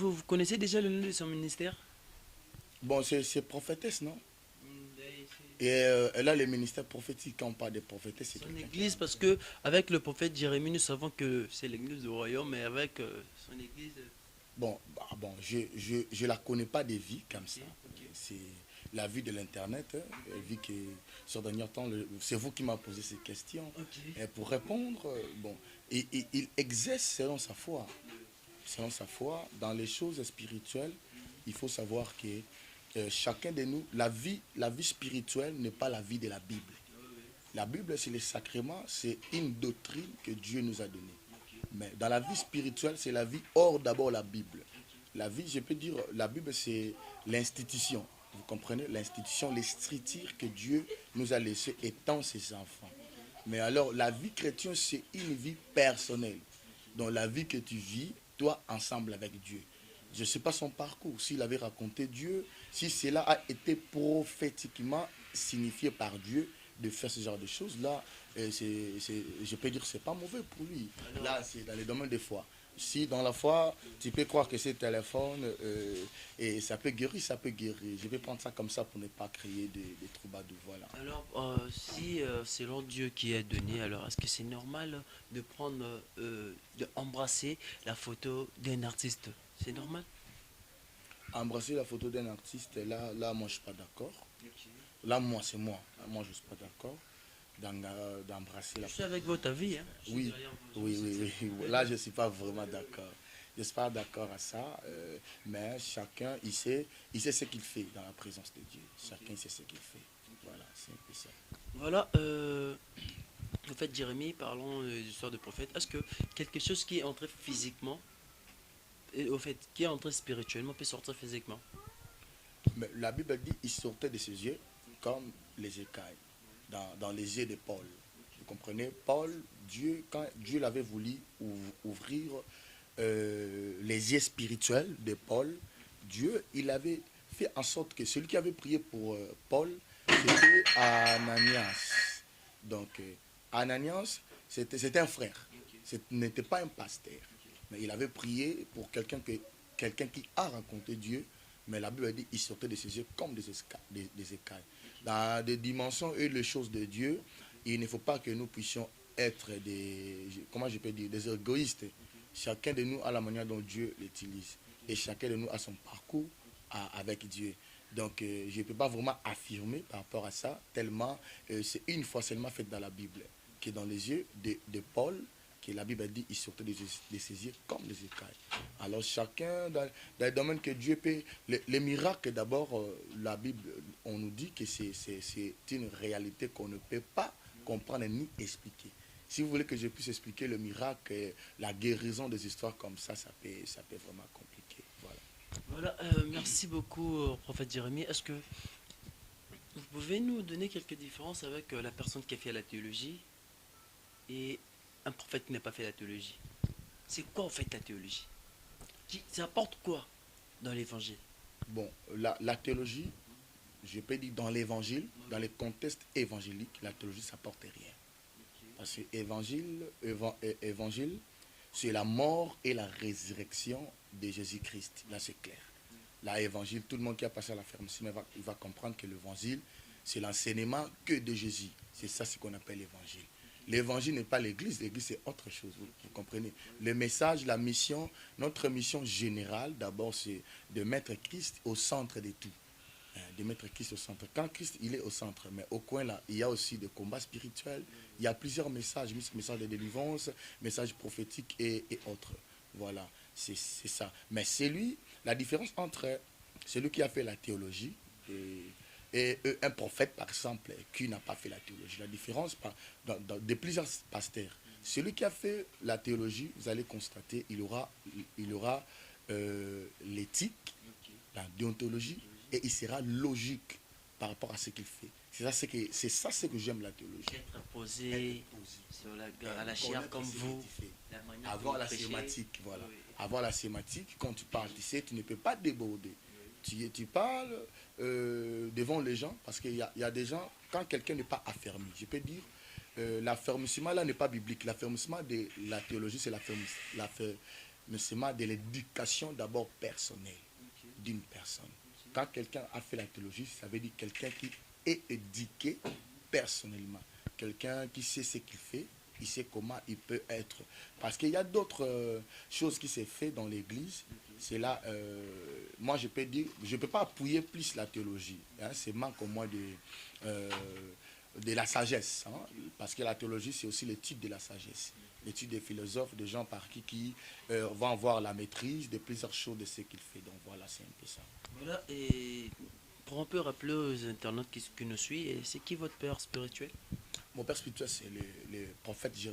Vous connaissez déjà le nom de son ministère? Bon, c'est prophétesse, non? C'est Et elle a le ministère prophétique. Quand on parle de prophétesse, c'est son quelqu'un qui a église, un parce ministère. que avec le prophète Jérémie, nous savons que c'est l'église du royaume, mais avec son église. Bon, bon, je la connais pas des vies comme Ok, ça. ok. C'est la vie de l'Internet, hein. Vu que sur dernier temps, c'est vous qui m'avez posé ces questions. Ok. Et pour répondre, bon, il exerce selon sa foi. Selon sa foi, dans les choses spirituelles, il faut savoir que chacun de nous, la vie spirituelle n'est pas la vie de la Bible. La Bible, c'est les sacrements, c'est une doctrine que Dieu nous a donnée. Mais dans la vie spirituelle, c'est la vie hors d'abord la Bible. La vie, je peux dire, la Bible, c'est l'institution. Vous comprenez? L'institution, les structures que Dieu nous a laissées étant ses enfants. Mais alors, la vie chrétienne, c'est une vie personnelle. Donc, la vie que tu vis, toi, ensemble avec Dieu. Je ne sais pas son parcours, s'il avait raconté Dieu, si cela a été prophétiquement signifié par Dieu de faire ce genre de choses-là, je peux dire que ce n'est pas mauvais pour lui. Alors, Là, c'est dans les domaines des foi. Si dans la foi, tu peux croire que c'est téléphone et ça peut guérir, ça peut guérir. Je vais prendre ça comme ça pour ne pas créer des troubadours. Voilà. si c'est l'ordre Dieu qui est donné, alors est-ce que c'est normal de prendre, de embrasser la photo d'un artiste? C'est normal? Embrasser la photo d'un artiste, là, moi, je ne suis pas d'accord. Là, moi, c'est moi. Moi, je ne suis pas d'accord d'embrasser Je la suis photo avec d'un votre artiste. avis, hein. Je suis Oui, derrière vous. oui. Là, je ne suis pas vraiment d'accord. Je ne suis pas d'accord à ça, mais chacun, il sait ce qu'il fait dans la présence de Dieu. Chacun sait ce qu'il fait. Voilà, c'est un peu ça. Voilà, au fait, Jérémie, parlons d'histoire de prophète. Est-ce que quelque chose qui est entré physiquement, et au fait, qui est entré spirituellement, peut sortir physiquement? Mais la Bible dit il sortait de ses yeux comme les écailles, dans les yeux de Paul. Vous comprenez? Paul, Dieu, quand Dieu l'avait voulu ouvrir les yeux spirituels de Paul, Dieu, il avait fait en sorte que celui qui avait prié pour Paul, c'était Ananias. Donc, Ananias, c'était un frère. Ce n'était pas un pasteur. Mais il avait prié pour quelqu'un qui a rencontré Dieu. Mais la Bible dit qu'il sortait de ses yeux comme des écailles. Dans des dimensions et les choses de Dieu, il ne faut pas que nous puissions être comment je peux dire, des égoïstes. Chacun de nous a la manière dont Dieu l'utilise. Et chacun de nous a son parcours avec Dieu. Donc, je ne peux pas vraiment affirmer par rapport à ça, tellement c'est une fois seulement fait dans la Bible, qui est dans les yeux de Paul, que la Bible dit, il sortait de ses yeux comme des écailles. Alors, chacun, dans le domaine que Dieu peut, les miracles, d'abord, la Bible, on nous dit que c'est une réalité qu'on ne peut pas comprendre ni expliquer. Si vous voulez que je puisse expliquer le miracle, la guérison des histoires comme ça peut vraiment compliquer. Voilà. Voilà, merci beaucoup, prophète Jérémie. Est-ce que vous pouvez nous donner quelques différences avec la personne qui a fait la théologie et un prophète qui n'a pas fait la théologie? C'est quoi en fait la théologie? Ça apporte quoi dans l'évangile? Bon, la théologie, je peux dire dans l'évangile, dans les contextes évangéliques, la théologie, ça porte rien. Parce que évangile, c'est la mort et la résurrection de Jésus-Christ. Là, c'est clair. Là, évangile, tout le monde qui a passé à la ferme, il va comprendre que l'évangile, c'est l'enseignement que de Jésus. C'est ça ce qu'on appelle l'évangile. L'évangile n'est pas l'église c'est autre chose, vous comprenez. Le message, la mission, notre mission générale, d'abord, c'est de mettre Christ au centre de tout. De mettre Christ au centre. Quand Christ, il est au centre, mais au coin là, il y a aussi des combats spirituels, il y a plusieurs messages, messages de délivrance, messages prophétiques et autres. Voilà, c'est ça. Mais c'est lui, la différence entre celui qui a fait la théologie et un prophète, par exemple, qui n'a pas fait la théologie. La différence de plusieurs pasteurs. Celui qui a fait la théologie, vous allez constater, il aura l'éthique, la déontologie, et il sera logique par rapport à ce qu'il fait. C'est ça ce que j'aime la théologie. Être Être posé posé. sur à la chair comme vous, la manière dont Avoir vous la prêchez. sématique, voilà. Oui. Avoir la sématique, quand tu parles, tu sais, tu ne peux pas déborder. Tu parles devant les gens, parce qu'il y a des gens, quand quelqu'un n'est pas affermi, je peux dire, l'affermissement là n'est pas biblique. L'affermissement de la théologie, c'est mais c'est de l'éducation d'abord personnelle d'une personne. Quand quelqu'un a fait la théologie, ça veut dire quelqu'un qui est éduqué personnellement. Quelqu'un qui sait ce qu'il fait, il sait comment il peut être. Parce qu'il y a d'autres choses qui s'est fait dans l'église. C'est là, moi je peux dire, je ne peux pas appuyer plus la théologie. Hein, c'est manque au moins de la sagesse. Hein, parce que la théologie, c'est aussi l'étude de la sagesse. L'étude des philosophes, des gens par qui vont avoir la maîtrise de plusieurs choses de ce qu'il fait. Donc voilà, c'est un peu ça. Voilà, et pour un peu rappeler aux internautes qui nous suivent, c'est qui votre père spirituel? Mon père spirituel, c'est le prophète Jérémie.